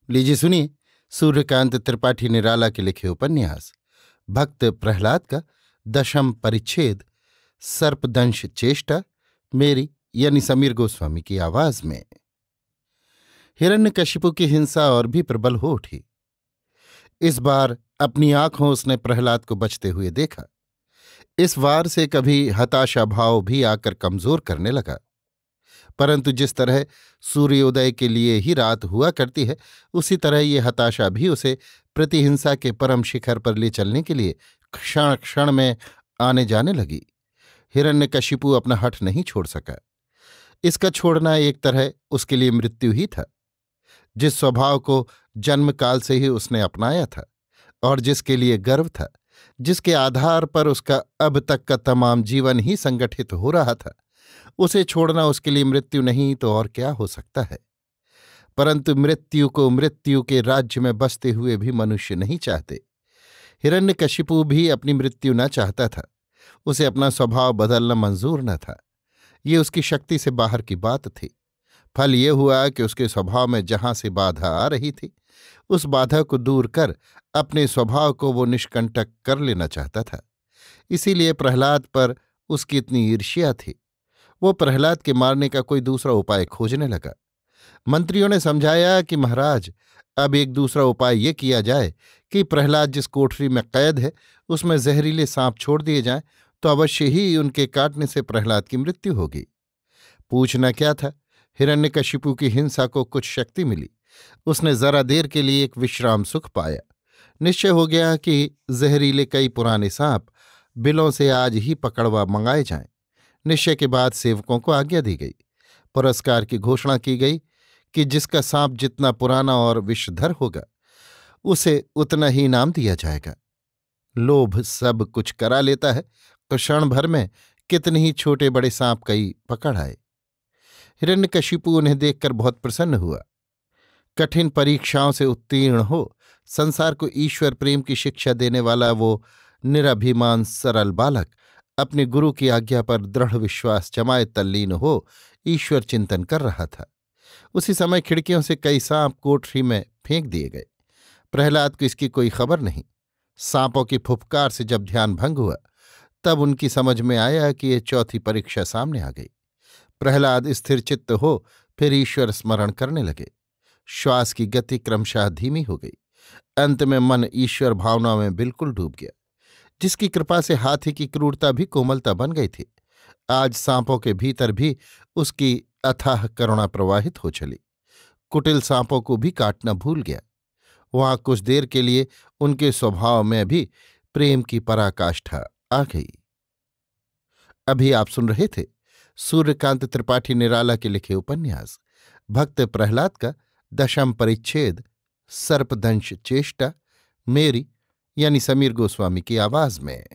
लीजिए सुनिए सूर्यकांत त्रिपाठी निराला के लिखे उपन्यास भक्त प्रहलाद का 10वां परिच्छेद सर्पदंश चेष्टा मेरी यानी समीर गोस्वामी की आवाज में। हिरण्यकशिपु की हिंसा और भी प्रबल हो उठी। इस बार अपनी आंखों उसने प्रहलाद को बचते हुए देखा। इस वार से कभी हताशा भाव भी आकर कमजोर करने लगा, परंतु जिस तरह सूर्योदय के लिए ही रात हुआ करती है, उसी तरह ये हताशा भी उसे प्रतिहिंसा के परम शिखर पर ले चलने के लिए क्षण क्षण में आने जाने लगी। हिरण्यकशिपु अपना हठ नहीं छोड़ सका। इसका छोड़ना एक तरह उसके लिए मृत्यु ही था। जिस स्वभाव को जन्मकाल से ही उसने अपनाया था और जिसके लिए गर्व था, जिसके आधार पर उसका अब तक का तमाम जीवन ही संगठित हो रहा था, उसे छोड़ना उसके लिए मृत्यु नहीं तो और क्या हो सकता है। परंतु मृत्यु को मृत्यु के राज्य में बसते हुए भी मनुष्य नहीं चाहते। हिरण्यकशिपु भी अपनी मृत्यु न चाहता था। उसे अपना स्वभाव बदलना मंजूर न था। ये उसकी शक्ति से बाहर की बात थी। फल ये हुआ कि उसके स्वभाव में जहां से बाधा आ रही थी, उस बाधा को दूर कर अपने स्वभाव को वो निष्कंटक कर लेना चाहता था। इसीलिए प्रहलाद पर उसकी इतनी ईर्ष्या थी। वो प्रहलाद के मारने का कोई दूसरा उपाय खोजने लगा। मंत्रियों ने समझाया कि महाराज, अब एक दूसरा उपाय ये किया जाए कि प्रहलाद जिस कोठरी में कैद है उसमें जहरीले सांप छोड़ दिए जाएं तो अवश्य ही उनके काटने से प्रहलाद की मृत्यु होगी। पूछना क्या था, हिरण्यकशिपु की हिंसा को कुछ शक्ति मिली। उसने जरा देर के लिए एक विश्राम सुख पाया। निश्चय हो गया कि जहरीले कई पुराने सांप बिलों से आज ही पकड़वा मंगाए जाएं। निश्चय के बाद सेवकों को आज्ञा दी गई। पुरस्कार की घोषणा की गई कि जिसका सांप जितना पुराना और विषधर होगा उसे उतना ही इनाम दिया जाएगा। लोभ सब कुछ करा लेता है, तो क्षण भर में कितने ही छोटे बड़े सांप कई पकड़ आए। हिरण्यकशिपु उन्हें देखकर बहुत प्रसन्न हुआ। कठिन परीक्षाओं से उत्तीर्ण हो संसार को ईश्वर प्रेम की शिक्षा देने वाला वो निरभिमान सरल बालक अपने गुरु की आज्ञा पर दृढ़ विश्वास जमाए तल्लीन हो ईश्वर चिंतन कर रहा था। उसी समय खिड़कियों से कई सांप कोठरी में फेंक दिए गए। प्रहलाद को इसकी कोई खबर नहीं। सांपों की फुफकार से जब ध्यान भंग हुआ तब उनकी समझ में आया कि ये चौथी परीक्षा सामने आ गई। प्रहलाद स्थिर चित्त हो फिर ईश्वर स्मरण करने लगे। श्वास की गति क्रमशः धीमी हो गई। अंत में मन ईश्वर भावना में बिल्कुल डूब गया। जिसकी कृपा से हाथी की क्रूरता भी कोमलता बन गई थी, आज सांपों के भीतर भी उसकी अथाह करुणा प्रवाहित हो चली। कुटिल सांपों को भी काटना भूल गया। वहां कुछ देर के लिए उनके स्वभाव में भी प्रेम की पराकाष्ठा आ गई। अभी आप सुन रहे थे सूर्यकांत त्रिपाठी निराला के लिखे उपन्यास भक्त प्रहलाद का 10वां परिच्छेद सर्पदंश चेष्टा मेरी यानी समीर गोस्वामी की आवाज में।